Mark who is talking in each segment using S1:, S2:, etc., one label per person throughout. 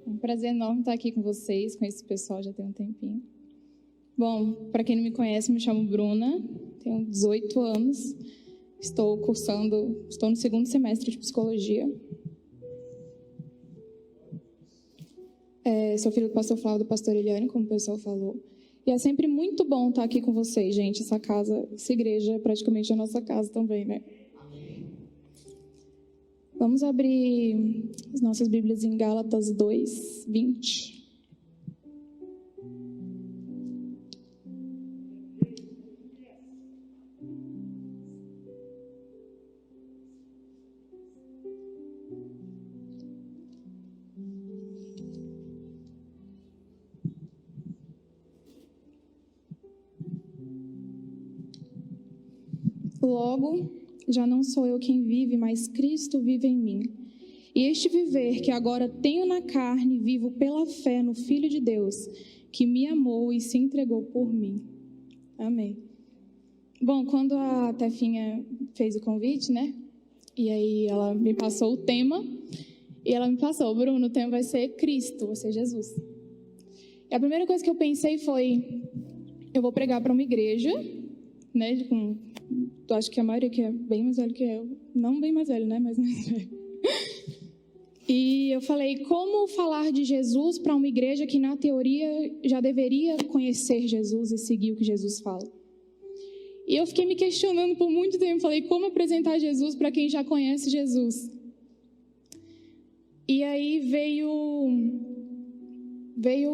S1: um prazer enorme estar aqui com vocês, com esse pessoal já tem um tempinho. Bom, para quem não me conhece, me chamo Bruna, tenho 18 anos, estou no 2º semestre de psicologia. Sou filha do pastor Flávio e do pastor Eliane, como o pessoal falou. E é sempre muito bom estar aqui com vocês, gente. Essa igreja é praticamente a nossa casa também, né? Vamos abrir as nossas Bíblias em Gálatas 2, 20. Logo, já não sou eu quem vive, mas Cristo vive em mim. E este viver que agora tenho na carne, vivo pela fé no Filho de Deus, que me amou e se entregou por mim. Amém. Bom, quando a Tefinha fez o convite, né? E aí ela me passou o tema, e ela me passou, Bruno, o tema vai ser Cristo, vai ser Jesus. E a primeira coisa que eu pensei foi, eu vou pregar para uma igreja, né? Eu acho que a maioria que é bem mais velho que eu. Não bem mais velho, né? Mas mais velho. E eu falei, como falar de Jesus para uma igreja que, na teoria, já deveria conhecer Jesus e seguir o que Jesus fala? E eu fiquei me questionando por muito tempo. Falei, como apresentar Jesus para quem já conhece Jesus? E aí veio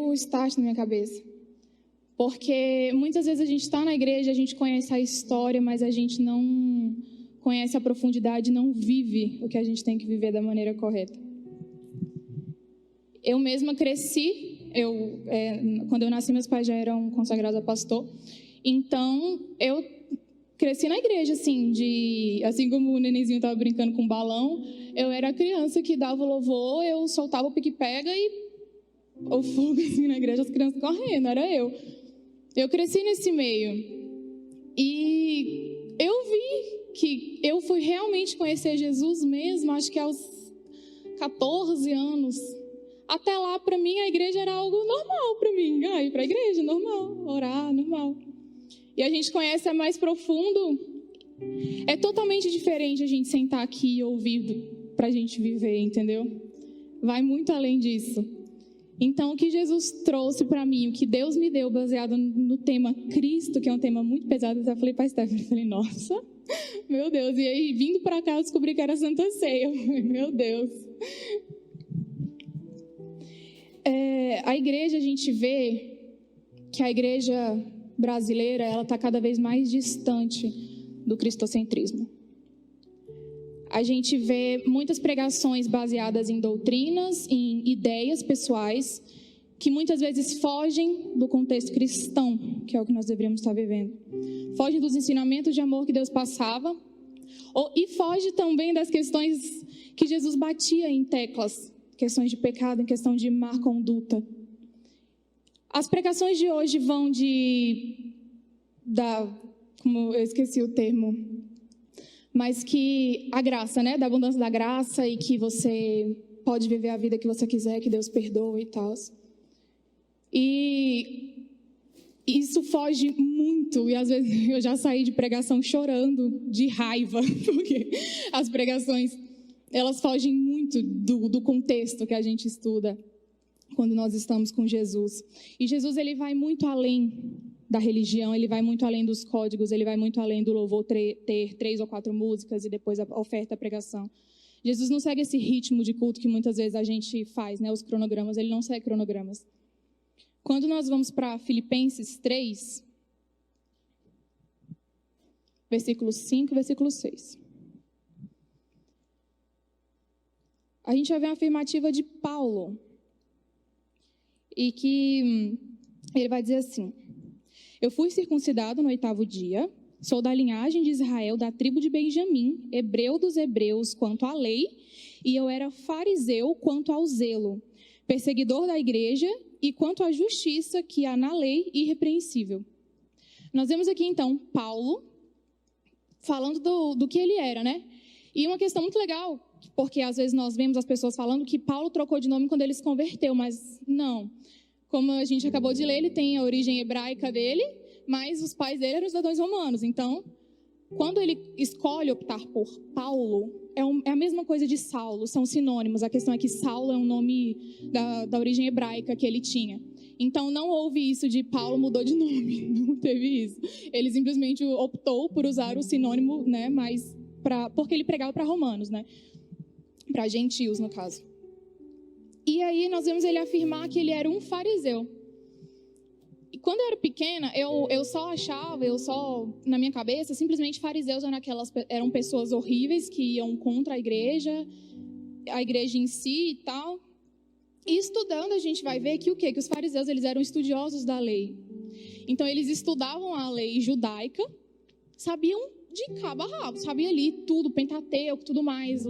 S1: o start na minha cabeça. Porque muitas vezes a gente está na igreja, a gente conhece a história, mas a gente não conhece a profundidade, não vive o que a gente tem que viver da maneira correta. Eu mesma cresci, quando eu nasci, meus pais já eram consagrados a pastor, então eu cresci na igreja, assim como o nenenzinho estava brincando com balão, eu era a criança que dava o louvor, eu soltava o pique-pega e o fogo assim na igreja, as crianças correndo, era eu. Eu cresci nesse meio e eu vi que eu fui realmente conhecer Jesus mesmo, acho que aos 14 anos. Até lá, para mim, a igreja era algo normal para mim. Ir para a igreja, normal, orar, normal. E a gente conhece mais profundo. É totalmente diferente a gente sentar aqui e ouvir para a gente viver, entendeu? Vai muito além disso. Então, o que Jesus trouxe para mim, o que Deus me deu, baseado no tema Cristo, que é um tema muito pesado, eu até falei para a Stephanie, falei, nossa, meu Deus. E aí, vindo para cá, eu descobri que era Santa Ceia. Eu falei, meu Deus. A igreja, a gente vê que a igreja brasileira, ela está cada vez mais distante do cristocentrismo. A gente vê muitas pregações baseadas em doutrinas, em ideias pessoais, que muitas vezes fogem do contexto cristão, que é o que nós deveríamos estar vivendo. Fogem dos ensinamentos de amor que Deus passava, e foge também das questões que Jesus batia em teclas, questões de pecado, em questão de má conduta. As pregações de hoje vão como eu esqueci o termo, mas que a graça, né, da abundância da graça e que você pode viver a vida que você quiser, que Deus perdoa e tal. E isso foge muito, e às vezes eu já saí de pregação chorando de raiva, porque as pregações, elas fogem muito do contexto que a gente estuda quando nós estamos com Jesus. E Jesus, ele vai muito além da religião, ele vai muito além dos códigos, ele vai muito além do louvor ter 3 ou 4 músicas e depois a oferta, a pregação. Jesus não segue esse ritmo de culto que muitas vezes a gente faz, né? Os cronogramas, ele não segue cronogramas. Quando nós vamos para Filipenses 3, versículo 5 e versículo 6. A gente vai ver uma afirmativa de Paulo, e que ele vai dizer assim: eu fui circuncidado no 8º dia, sou da linhagem de Israel, da tribo de Benjamim, hebreu dos hebreus quanto à lei, e eu era fariseu quanto ao zelo, perseguidor da igreja e quanto à justiça que há na lei, irrepreensível. Nós vemos aqui então Paulo falando do que ele era, né? E uma questão muito legal porque às vezes nós vemos as pessoas falando que Paulo trocou de nome quando ele se converteu, mas não. Como a gente acabou de ler, ele tem a origem hebraica dele, mas os pais dele eram cidadãos romanos. Então, quando ele escolhe optar por Paulo, é a mesma coisa de Saulo, são sinônimos. A questão é que Saulo é um nome da origem hebraica que ele tinha. Então, não houve isso de Paulo mudou de nome, não teve isso. Ele simplesmente optou por usar o sinônimo, né, mas porque ele pregava para romanos, né, para gentios, no caso. E aí nós vemos ele afirmar que ele era um fariseu. E quando eu era pequena, eu só achava, na minha cabeça, simplesmente fariseus eram pessoas horríveis que iam contra a igreja em si e tal. E estudando, a gente vai ver que o quê? Que os fariseus, eles eram estudiosos da lei. Então, eles estudavam a lei judaica, sabiam de cabo a rabo, sabiam ali tudo, Pentateuco, tudo mais,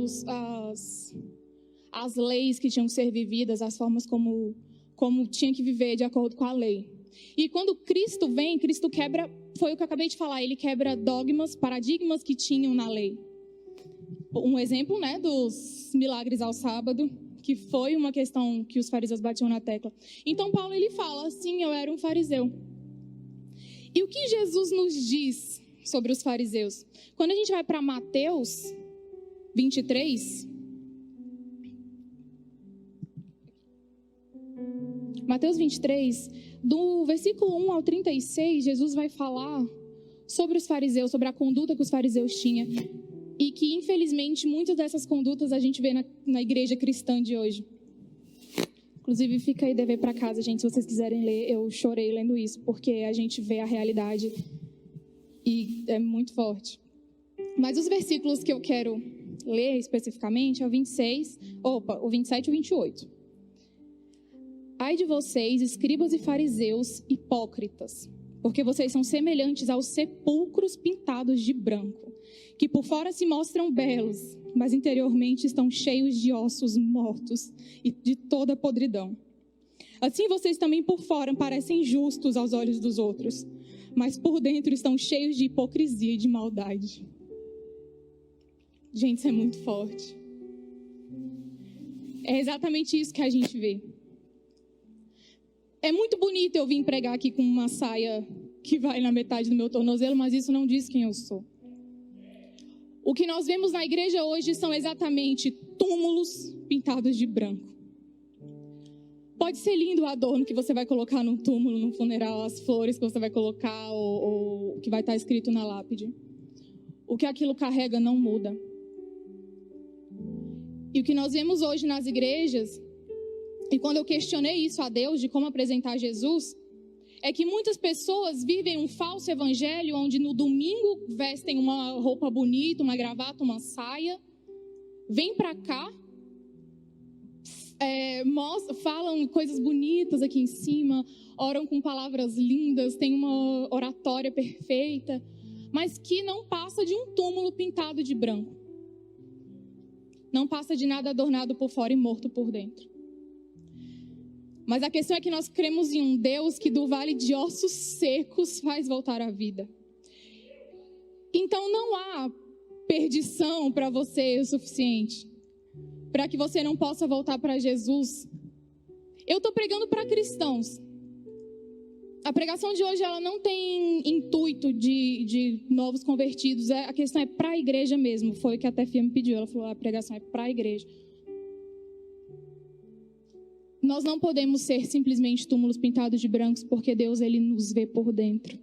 S1: as leis que tinham que ser vividas, as formas como tinha que viver de acordo com a lei. E quando Cristo vem, Cristo quebra, foi o que eu acabei de falar, ele quebra dogmas, paradigmas que tinham na lei. Um exemplo, né, dos milagres ao sábado, que foi uma questão que os fariseus batiam na tecla. Então, Paulo, ele fala, sim, eu era um fariseu. E o que Jesus nos diz sobre os fariseus? Quando a gente vai para Mateus 23... Mateus 23, do versículo 1 ao 36, Jesus vai falar sobre os fariseus, sobre a conduta que os fariseus tinham. E que, infelizmente, muitas dessas condutas a gente vê na igreja cristã de hoje. Inclusive, fica aí dever para casa, gente, se vocês quiserem ler. Eu chorei lendo isso, porque a gente vê a realidade e é muito forte. Mas os versículos que eu quero ler especificamente é o 27 e o 28. Ai de vocês, escribas e fariseus, hipócritas, porque vocês são semelhantes aos sepulcros pintados de branco, que por fora se mostram belos, mas interiormente estão cheios de ossos mortos e de toda podridão. Assim vocês também por fora parecem justos aos olhos dos outros, mas por dentro estão cheios de hipocrisia e de maldade. Gente, isso é muito forte. É exatamente isso que a gente vê. É muito bonito eu vir pregar aqui com uma saia que vai na metade do meu tornozelo, mas isso não diz quem eu sou. O que nós vemos na igreja hoje são exatamente túmulos pintados de branco. Pode ser lindo o adorno que você vai colocar num túmulo, num funeral, as flores que você vai colocar ou que vai estar escrito na lápide. O que aquilo carrega não muda. E o que nós vemos hoje nas igrejas, e quando eu questionei isso a Deus de como apresentar Jesus, é que muitas pessoas vivem um falso evangelho onde no domingo vestem uma roupa bonita, uma gravata, uma saia, vêm para cá, falam coisas bonitas aqui em cima, oram com palavras lindas, tem uma oratória perfeita, mas que não passa de um túmulo pintado de branco. Não passa de nada adornado por fora e morto por dentro. Mas a questão é que nós cremos em um Deus que do vale de ossos secos faz voltar à vida. Então não há perdição para você o suficiente para que você não possa voltar para Jesus. Eu estou pregando para cristãos. A pregação de hoje ela não tem intuito de novos convertidos. A questão é para a igreja mesmo. Foi o que a Tefia me pediu. Ela falou, a pregação é para a igreja. Nós não podemos ser simplesmente túmulos pintados de brancos, porque Deus ele nos vê por dentro.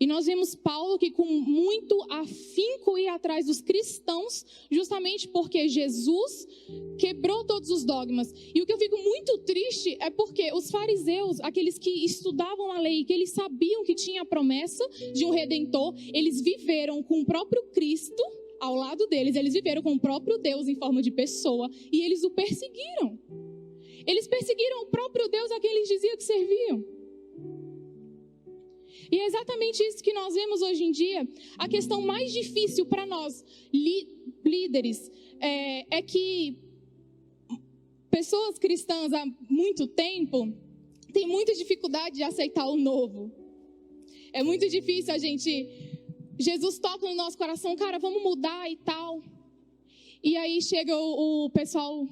S1: E nós vemos Paulo que com muito afinco ia atrás dos cristãos, justamente porque Jesus quebrou todos os dogmas. E o que eu fico muito triste é porque os fariseus, aqueles que estudavam a lei, que eles sabiam que tinha a promessa de um Redentor, eles viveram com o próprio Cristo ao lado deles, eles viveram com o próprio Deus em forma de pessoa e eles o perseguiram. Eles perseguiram o próprio Deus a quem eles diziam que serviam. E é exatamente isso que nós vemos hoje em dia. A questão mais difícil para nós, líderes, é que pessoas cristãs há muito tempo têm muita dificuldade de aceitar o novo. É muito difícil a gente... Jesus toca no nosso coração, cara, vamos mudar e tal. E aí chega o pessoal,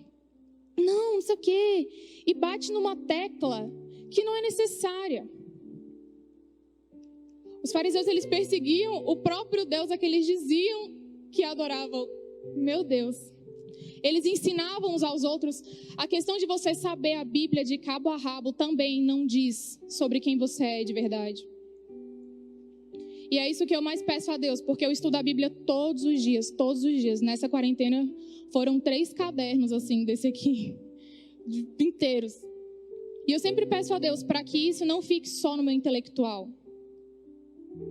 S1: não sei o quê, e bate numa tecla que não é necessária. Os fariseus, eles perseguiam o próprio Deus a que eles diziam que adoravam. Meu Deus. Eles ensinavam uns aos outros. A questão de você saber a Bíblia de cabo a rabo também não diz sobre quem você é de verdade. E é isso que eu mais peço a Deus, porque eu estudo a Bíblia todos os dias. Nessa quarentena foram 3 cadernos assim, desse aqui, inteiros. E eu sempre peço a Deus para que isso não fique só no meu intelectual.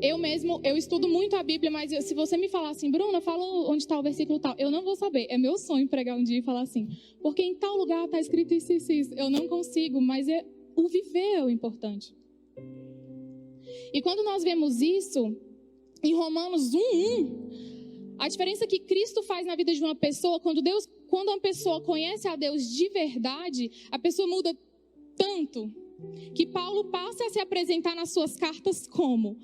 S1: Eu estudo muito a Bíblia, mas se você me falar assim, Bruna, fala onde está o versículo tal, eu não vou saber. É meu sonho pregar um dia e falar assim, porque em tal lugar está escrito isso. Eu não consigo, mas o viver é o importante. E quando nós vemos isso, em Romanos 1:1, a diferença que Cristo faz na vida de uma pessoa, quando uma pessoa conhece a Deus de verdade, a pessoa muda tanto, que Paulo passa a se apresentar nas suas cartas como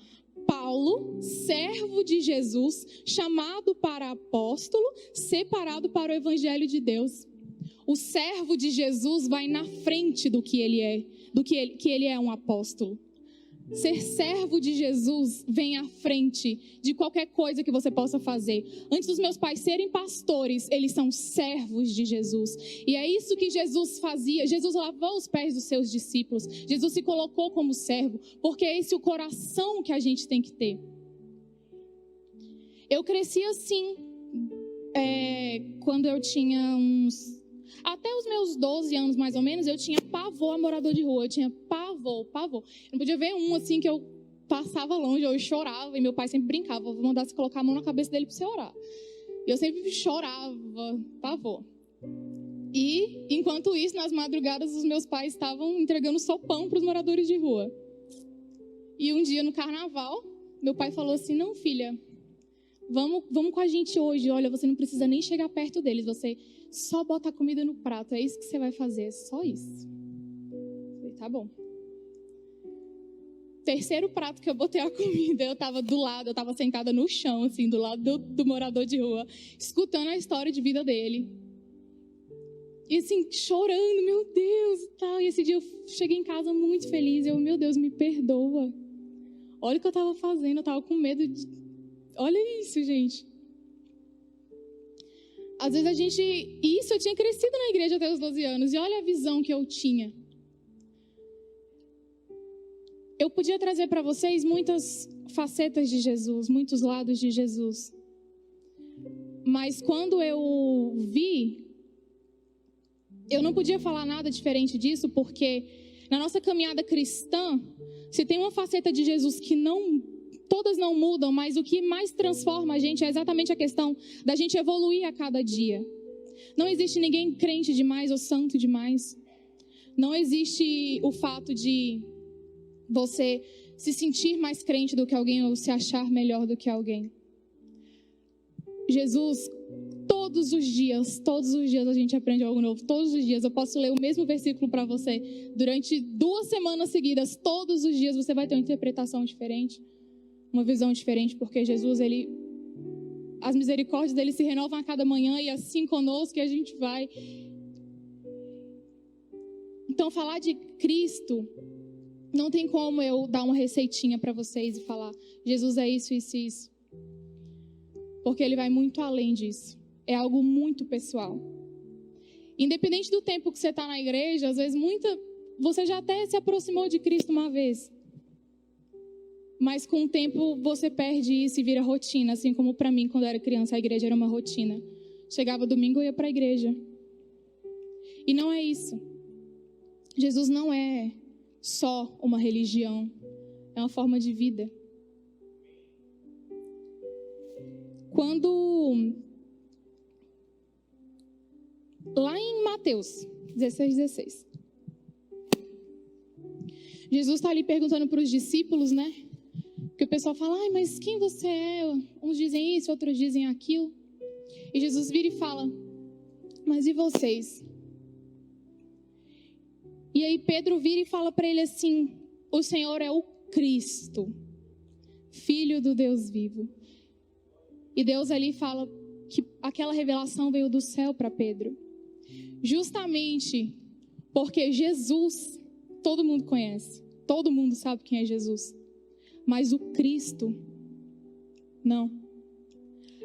S1: Paulo, servo de Jesus, chamado para apóstolo, separado para o evangelho de Deus. O servo de Jesus vai na frente do que ele é, que ele é um apóstolo. Ser servo de Jesus vem à frente de qualquer coisa que você possa fazer. Antes dos meus pais serem pastores, eles são servos de Jesus. E é isso que Jesus fazia. Jesus lavou os pés dos seus discípulos. Jesus se colocou como servo, porque é esse o coração que a gente tem que ter. Eu cresci assim, quando eu tinha até os meus 12 anos, mais ou menos, eu tinha pavor a morador de rua. Eu tinha pavor. Eu não podia ver um, assim, que eu passava longe, eu chorava. E meu pai sempre brincava, vou mandar você colocar a mão na cabeça dele para você orar. E eu sempre chorava, pavor. E, enquanto isso, nas madrugadas, os meus pais estavam entregando sopão para os moradores de rua. E um dia, no carnaval, meu pai falou assim, não, filha, vamos com a gente hoje. Olha, você não precisa nem chegar perto deles, você só bota a comida no prato, é isso que você vai fazer, só isso. Eu falei, tá bom. Terceiro prato que eu botei a comida, eu tava sentada no chão, assim, do lado do morador de rua, escutando a história de vida dele. E assim, chorando, meu Deus, e tal. E esse dia eu cheguei em casa muito feliz, meu Deus, me perdoa. Olha o que eu tava fazendo, eu tava com medo de... Olha isso, gente. Às vezes eu tinha crescido na igreja até os 12 anos, e olha a visão que eu tinha. Eu podia trazer para vocês muitas facetas de Jesus, muitos lados de Jesus. Mas quando eu vi, eu não podia falar nada diferente disso, porque na nossa caminhada cristã, se tem uma faceta de Jesus que todas não mudam, mas o que mais transforma a gente é exatamente a questão da gente evoluir a cada dia. Não existe ninguém crente demais ou santo demais. Não existe o fato de você se sentir mais crente do que alguém ou se achar melhor do que alguém. Jesus, todos os dias a gente aprende algo novo. Todos os dias eu posso ler o mesmo versículo para você. Durante 2 semanas seguidas, todos os dias você vai ter uma interpretação diferente. Uma visão diferente, porque Jesus, as misericórdias dele se renovam a cada manhã e assim conosco que a gente vai. Então, falar de Cristo, não tem como eu dar uma receitinha para vocês e falar, Jesus é isso, isso e isso. Porque ele vai muito além disso. É algo muito pessoal. Independente do tempo que você está na igreja, às vezes você já até se aproximou de Cristo uma vez. Mas com o tempo você perde isso e vira rotina, assim como para mim quando eu era criança a igreja era uma rotina. Chegava domingo eu ia para a igreja. E não é isso. Jesus não é só uma religião, é uma forma de vida. Quando lá em Mateus 16:16, Jesus está ali perguntando para os discípulos, né? Porque o pessoal fala, mas quem você é? Uns dizem isso, outros dizem aquilo. E Jesus vira e fala, mas e vocês? E aí Pedro vira e fala para ele assim, o Senhor é o Cristo, Filho do Deus vivo. E Deus ali fala que aquela revelação veio do céu para Pedro? Justamente porque Jesus, todo mundo conhece, todo mundo sabe quem é Jesus, mas o Cristo, não.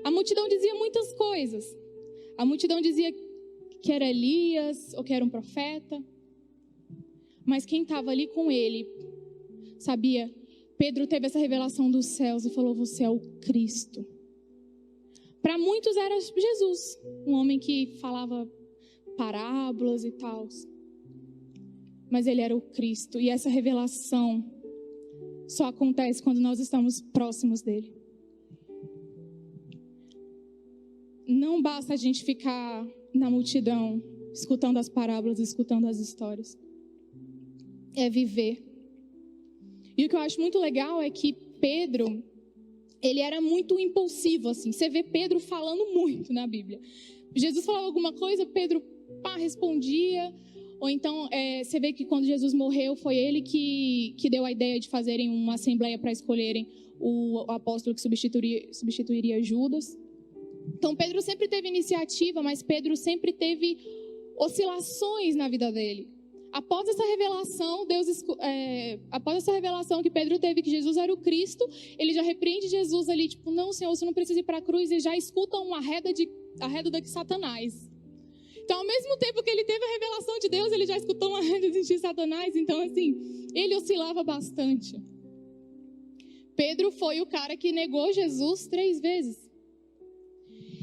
S1: A multidão dizia muitas coisas. A multidão dizia que era Elias ou que era um profeta, mas quem estava ali com ele sabia. Pedro teve essa revelação dos céus e falou: você é o Cristo. Para muitos era Jesus, um homem que falava parábolas e tal. Mas ele era o Cristo. E essa revelação só acontece quando nós estamos próximos dele. Não basta a gente ficar na multidão, escutando as parábolas, escutando as histórias. É viver. E o que eu acho muito legal é que Pedro, ele era muito impulsivo, assim. Você vê Pedro falando muito na Bíblia. Jesus falava alguma coisa, Pedro respondia. Ou então, você vê que quando Jesus morreu, foi ele que deu a ideia de fazerem uma assembleia para escolherem o apóstolo que substituiria Judas. Então, Pedro sempre teve iniciativa, mas Pedro sempre teve oscilações na vida dele. Após essa revelação que Pedro teve, que Jesus era o Cristo, ele já repreende Jesus ali, tipo, não, Senhor, você não precisa ir para a cruz, e já escuta uma arreda de Satanás. Então, ao mesmo tempo que ele teve a revelação de Deus, ele já escutou uma arreda de Satanás. Então, assim, ele oscilava bastante. Pedro foi o cara que negou Jesus 3 vezes.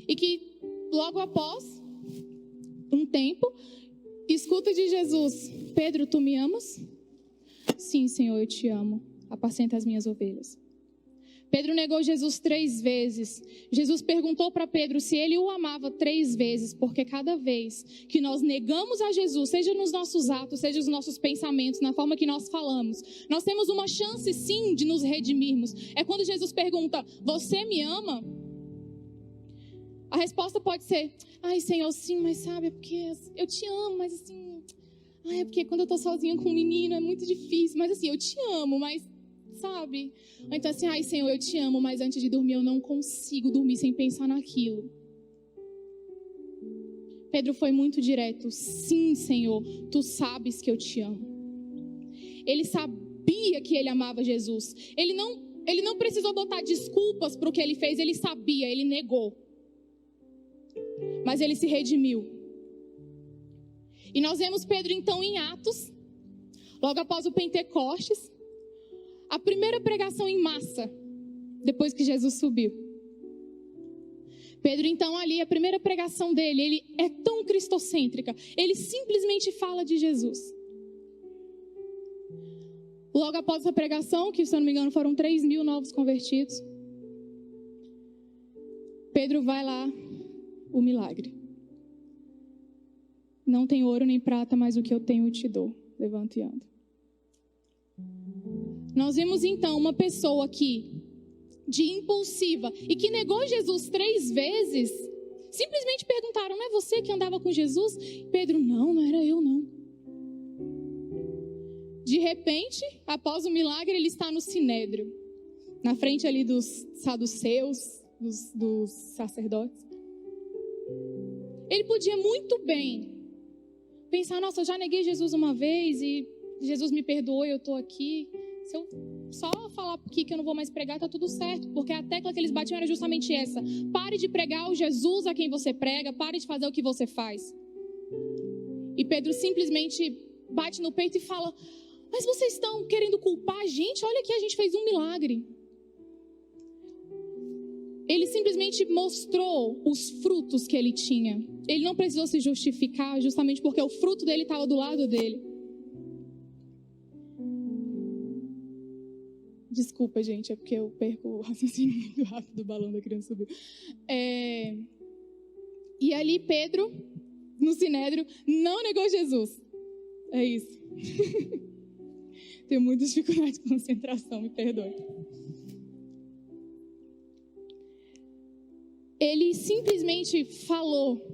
S1: E que, logo após um tempo, escuta de Jesus: Pedro, tu me amas? Sim, Senhor, eu te amo. Apacenta as minhas ovelhas. Pedro negou Jesus 3 vezes. Jesus perguntou para Pedro se ele o amava 3 vezes, porque cada vez que nós negamos a Jesus, seja nos nossos atos, seja nos nossos pensamentos, na forma que nós falamos, nós temos uma chance sim de nos redimirmos. É quando Jesus pergunta: você me ama? A resposta pode ser: ai, Senhor, sim, mas sabe, é porque eu te amo, mas assim, é porque quando eu tô sozinha com um menino é muito difícil, mas assim, eu te amo, mas sabe? Então assim, ai, Senhor, eu te amo, mas antes de dormir eu não consigo dormir sem pensar naquilo. Pedro foi muito direto: sim, Senhor, tu sabes que eu te amo. Ele sabia que ele amava Jesus. Ele não precisou botar desculpas para o que ele fez, ele sabia, ele negou. Mas ele se redimiu. E nós vemos Pedro então em Atos, logo após o Pentecostes, a primeira pregação em massa, depois que Jesus subiu. Pedro então ali, a primeira pregação dele, ele é tão cristocêntrica, ele simplesmente fala de Jesus. Logo após essa pregação, que se eu não me engano foram 3.000 novos convertidos, Pedro vai lá, o milagre. Não tem ouro nem prata, mas o que eu tenho eu te dou. Levanta e anda. Nós vemos então uma pessoa que, de impulsiva, e que negou Jesus 3 vezes, simplesmente perguntaram: não é você que andava com Jesus? Pedro: não era eu não. De repente, após o milagre, ele está no Sinédrio, na frente ali dos saduceus, dos sacerdotes. Ele podia muito bem pensar: nossa, eu já neguei Jesus uma vez e Jesus me perdoou e eu estou aqui. Se eu só falar aqui que eu não vou mais pregar, está tudo certo. Porque a tecla que eles batiam era justamente essa: pare de pregar o Jesus a quem você prega, pare de fazer o que você faz. E Pedro simplesmente bate no peito e fala: mas vocês estão querendo culpar a gente? Olha que a gente fez um milagre. Ele simplesmente mostrou os frutos que ele tinha. Ele não precisou se justificar, justamente porque o fruto dele estava do lado dele. Desculpa, gente, é porque eu perco o raciocínio muito rápido, o balão da criança subiu. E ali Pedro, no Sinédrio, não negou Jesus. É isso. Tenho muita dificuldade de concentração, me perdoe. Ele simplesmente falou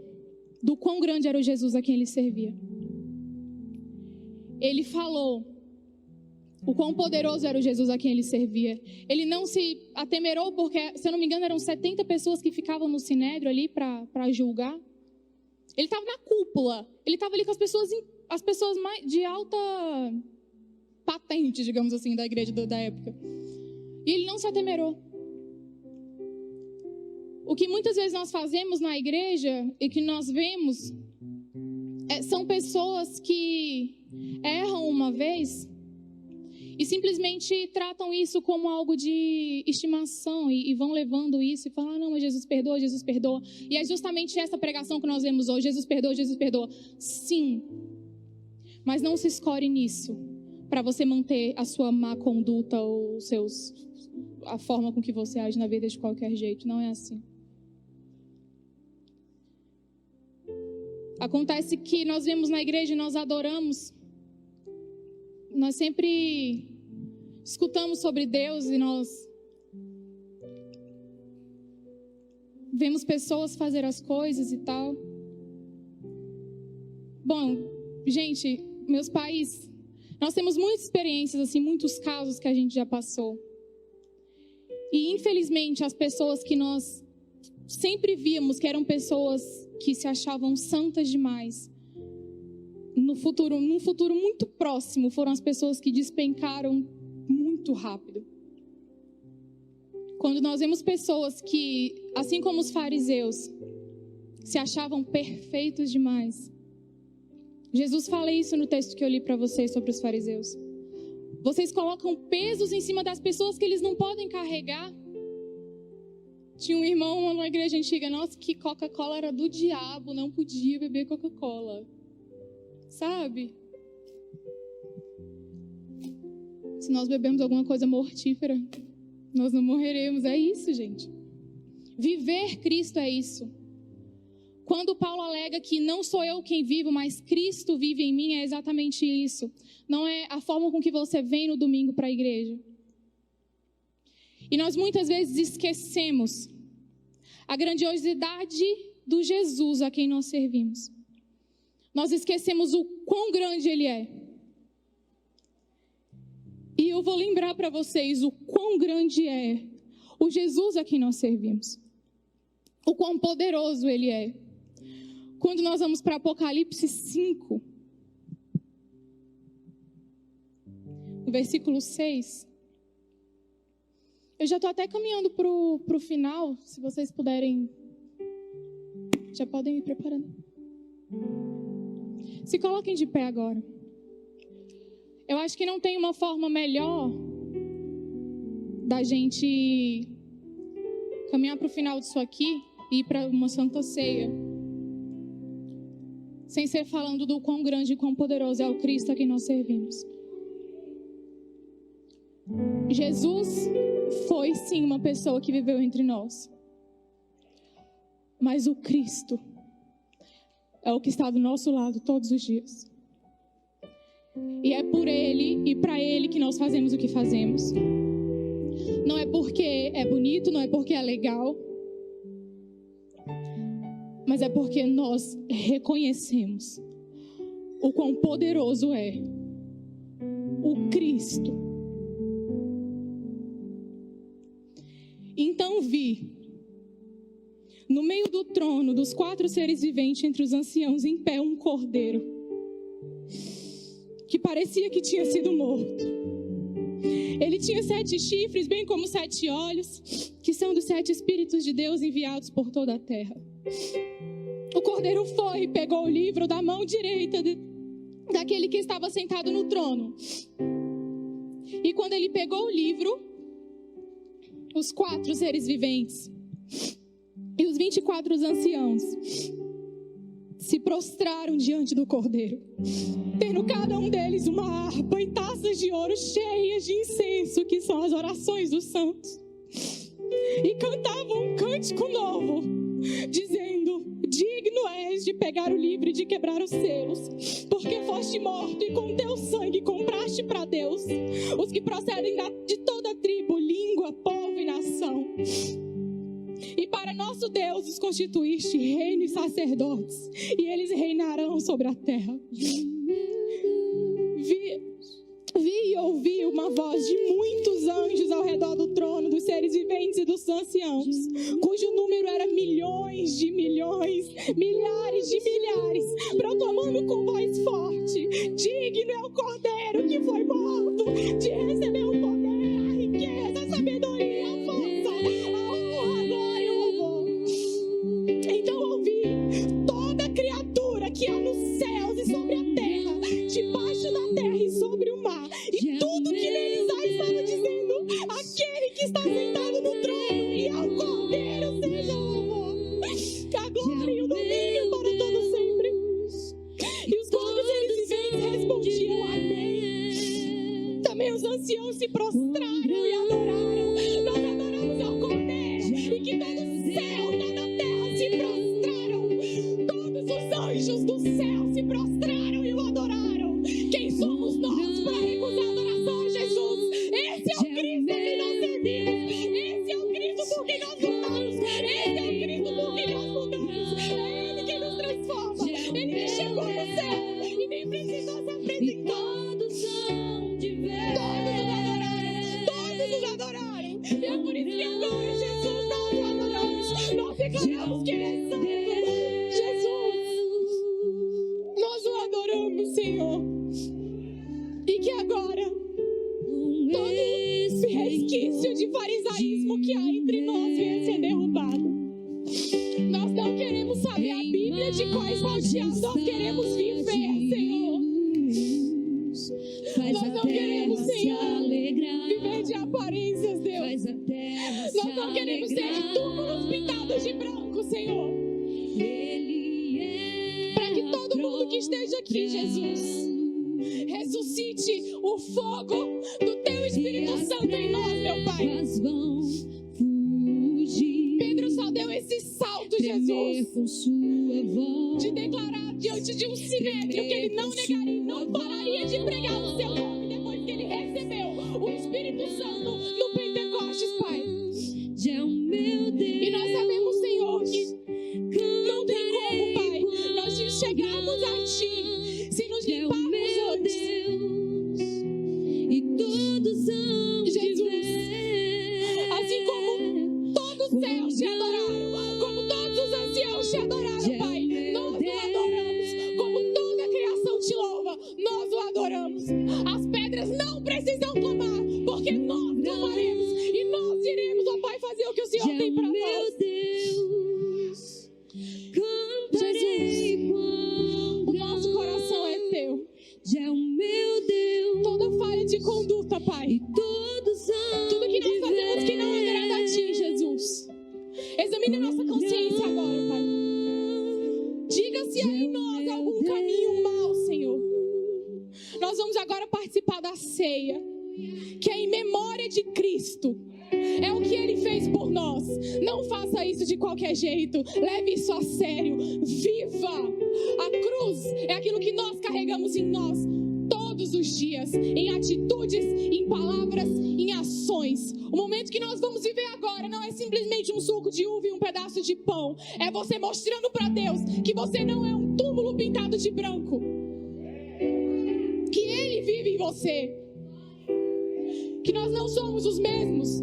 S1: do quão grande era o Jesus a quem ele servia. Ele falou o quão poderoso era o Jesus a quem ele servia. Ele não se atemerou porque, se eu não me engano, eram 70 pessoas que ficavam no sinédrio ali para julgar. Ele estava na cúpula. Ele estava ali com as pessoas mais de alta patente, digamos assim, da igreja da época. E ele não se atemerou. O que muitas vezes nós fazemos na igreja e que nós vemos são pessoas que erram uma vez e simplesmente tratam isso como algo de estimação e vão levando isso e falam, não, mas Jesus perdoa, Jesus perdoa. E é justamente essa pregação que nós vemos hoje, Jesus perdoa, Jesus perdoa. Sim, mas não se escore nisso para você manter a sua má conduta ou a forma com que você age na vida de qualquer jeito. Não é assim. Acontece que nós vemos na igreja e nós adoramos. Nós sempre escutamos sobre Deus e nós vemos pessoas fazer as coisas e tal. Bom, gente, meus pais, nós temos muitas experiências, assim, muitos casos que a gente já passou. E infelizmente as pessoas que nós sempre víamos que eram pessoas que se achavam santas demais, num futuro muito próximo, foram as pessoas que despencaram muito rápido. Quando nós vemos pessoas que, assim como os fariseus, se achavam perfeitos demais. Jesus fala isso no texto que eu li para vocês sobre os fariseus. Vocês colocam pesos em cima das pessoas que eles não podem carregar. Tinha um irmão na igreja antiga, nossa, que Coca-Cola era do diabo, não podia beber Coca-Cola. Sabe? Se nós bebemos alguma coisa mortífera, nós não morreremos. É isso, gente. Viver Cristo é isso. Quando Paulo alega que não sou eu quem vivo, mas Cristo vive em mim, é exatamente isso. Não é a forma com que você vem no domingo para a igreja. E nós muitas vezes esquecemos a grandiosidade do Jesus a quem nós servimos. Nós esquecemos o quão grande Ele é. E eu vou lembrar para vocês o quão grande é o Jesus a quem nós servimos. O quão poderoso Ele é. Quando nós vamos para Apocalipse 5, no versículo 6... Eu já estou até caminhando para o final, se vocês puderem, já podem ir preparando. Se coloquem de pé agora. Eu acho que não tem uma forma melhor da gente caminhar para o final disso aqui e ir para uma santa ceia, sem ser falando do quão grande e quão poderoso é o Cristo a quem nós servimos. Jesus foi sim uma pessoa que viveu entre nós, mas o Cristo é o que está do nosso lado todos os dias. E é por Ele e para Ele que nós fazemos o que fazemos. Não é porque é bonito, não é porque é legal, mas é porque nós reconhecemos o quão poderoso é o Cristo. Então vi, no meio do trono dos 4 seres viventes, entre os anciãos, em pé um cordeiro, que parecia que tinha sido morto. Ele tinha 7 chifres, bem como 7 olhos, que são dos 7 Espíritos de Deus enviados por toda a terra. O cordeiro foi e pegou o livro da mão direita daquele que estava sentado no trono. E quando ele pegou o livro, os 4 seres viventes e os 24 anciãos se prostraram diante do cordeiro, tendo cada um deles uma harpa e taças de ouro cheias de incenso, que são as orações dos santos, e cantavam um cântico novo, dizendo: digno és de pegar o livro e de quebrar os selos, porque foste morto e com teu sangue compraste para Deus os que procedem de toda tribo, língua, povo e nação. E para nosso Deus os constituíste reino e sacerdotes, e eles reinarão sobre a terra. Vi e ouvi voz de muitos anjos ao redor do trono, dos seres viventes e dos anciãos, cujo número era milhões de milhões, milhares de milhares, proclamando com voz forte: digno é o Cordeiro que foi morto de receber o poder, a riqueza, a sabedoria, a força, a honra, a glória e o louvor. Então ouvi toda criatura que há nos céus e sobre a terra, debaixo da terra e sobre o mar, e tudo que neles há, estava dizendo: aquele que está sentado no trono e ao Cordeiro seja o louvor, a glória e o domínio para todo sempre. E os quatro seres viventes respondiam: amém. Também os anciãos se prostraram e adoraram. Nós adoramos ao Cordeiro, e que todo o céu, toda a terra se prostraram. Todos os anjos do céu se prostraram e o adoraram. Quem somos nós para recusar a adoração a Jesus? Esse é o Cristo que nós servimos. Esse é o Cristo por quem nós lutamos. Esse é o Cristo por quem nós mudamos. É Ele que nos transforma. Ele que chegou no céu e nem precisou se apresentar. Todos os adoraram. E é por isso que agora, Jesus, nós o adoramos. Nós declaramos que Ele é santo. Jesus, nós o adoramos, Senhor. E que agora todo resquício de farisaísmo que há entre nós venha ser derrubado. Nós não queremos saber a Bíblia de quais salteados, nós queremos viver, Senhor. Nós não queremos, Senhor, viver de aparências, Deus. Nós não queremos ser túmulos pintados de branco, Senhor. Para que todo mundo que esteja aqui, Jesus, ressuscite o fogo do Teu Espírito Santo em nós, meu Pai. Pedro só deu esse salto, Jesus, de declarar diante de um sinédrio que ele não negaria e não pararia de pregar o Seu nome depois que ele recebeu o Espírito Santo no Pentecostes, Pai. E nós sabemos, Senhor, que não tem como, Pai, nós chegarmos a Ti se nos limparmos antes. Jesus, assim como todo o céu te adoraram, como todos os anciãos te adoraram, Pai, nós o adoramos. Como toda a criação te louva, nós o adoramos. As pedras não precisam clamar, porque nós clamaremos e nós iremos, ó Pai, fazer o que o Senhor tem para nós. Jesus, o nosso coração é Teu. Toda falha de conduta, Pai, tudo que nós fazemos que não agrada a Ti, Jesus, examine a nossa consciência agora, Pai. Diga se há em nós algum caminho mau, Senhor. Nós vamos agora participar da ceia, que é em memória de Cristo. É o que Ele fez por nós. Não faça isso de qualquer jeito. Leve isso a sério. Viva! A cruz é aquilo que nós carregamos em nós todos os dias, em atitudes, em palavras, em ações. O momento que nós vamos viver agora não é simplesmente um suco de uva e um pedaço de pão. É você mostrando para Deus que você não é um túmulo pintado de branco, que Ele vive em você, que nós não somos os mesmos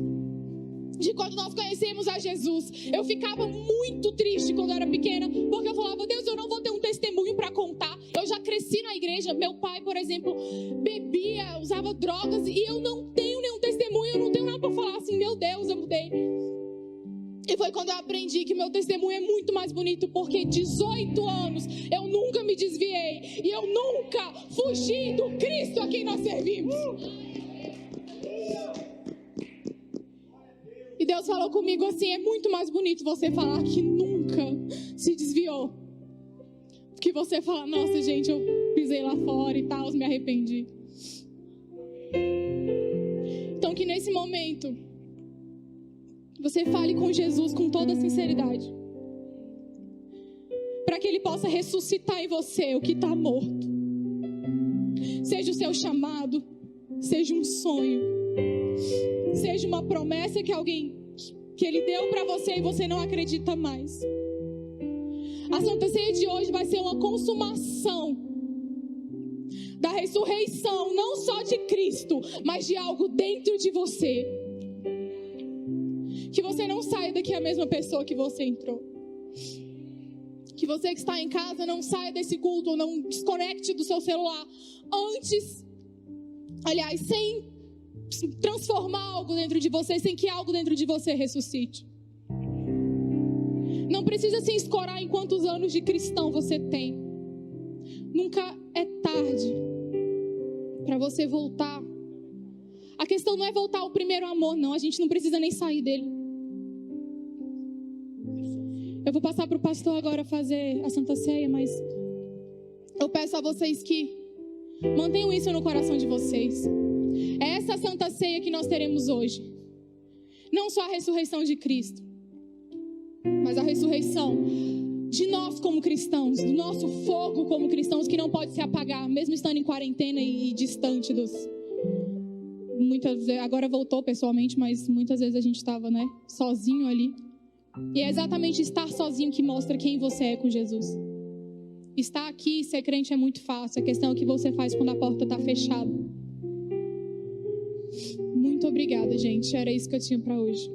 S1: de quando nós conhecemos a Jesus. Eu ficava muito triste quando eu era pequena, porque eu falava: Deus, eu não vou ter um testemunho para contar. Eu já cresci na igreja, meu pai, por exemplo, bebia, usava drogas, e eu não tenho nenhum testemunho, eu não tenho nada para falar assim: meu Deus, eu mudei. E foi quando eu aprendi que meu testemunho é muito mais bonito, porque 18 anos eu nunca me desviei e eu nunca fugi do Cristo a quem nós servimos. E Deus falou comigo assim: é muito mais bonito você falar que nunca se desviou, que você falar: nossa, gente, eu pisei lá fora e tal, me arrependi. Então que nesse momento você fale com Jesus com toda a sinceridade, para que Ele possa ressuscitar em você o que está morto. Seja o seu chamado, seja um sonho, seja uma promessa que Ele deu para você e você não acredita mais. A Santa Ceia de hoje vai ser uma consumação da ressurreição, não só de Cristo, mas de algo dentro de você. Que você não saia daqui a mesma pessoa que você entrou. Que você que está em casa não saia desse culto, ou não desconecte do seu celular sem transformar algo dentro de você, sem que algo dentro de você ressuscite. Não precisa se escorar em quantos anos de cristão você tem. Nunca é tarde para você voltar. A questão não é voltar ao primeiro amor, não. A gente não precisa nem sair dele. Eu vou passar para o pastor agora fazer a Santa Ceia, mas eu peço a vocês que mantenham isso no coração de vocês. É essa Santa Ceia que nós teremos hoje. Não só a ressurreição de Cristo, mas a ressurreição de nós como cristãos, do nosso fogo como cristãos, que não pode se apagar, mesmo estando em quarentena e distante dos... Agora voltou pessoalmente, mas muitas vezes a gente estava, sozinho ali. E é exatamente estar sozinho que mostra quem você é com Jesus. Estar aqui e ser crente é muito fácil. A questão é o que você faz quando a porta está fechada. Muito obrigada, gente. Era isso que eu tinha para hoje.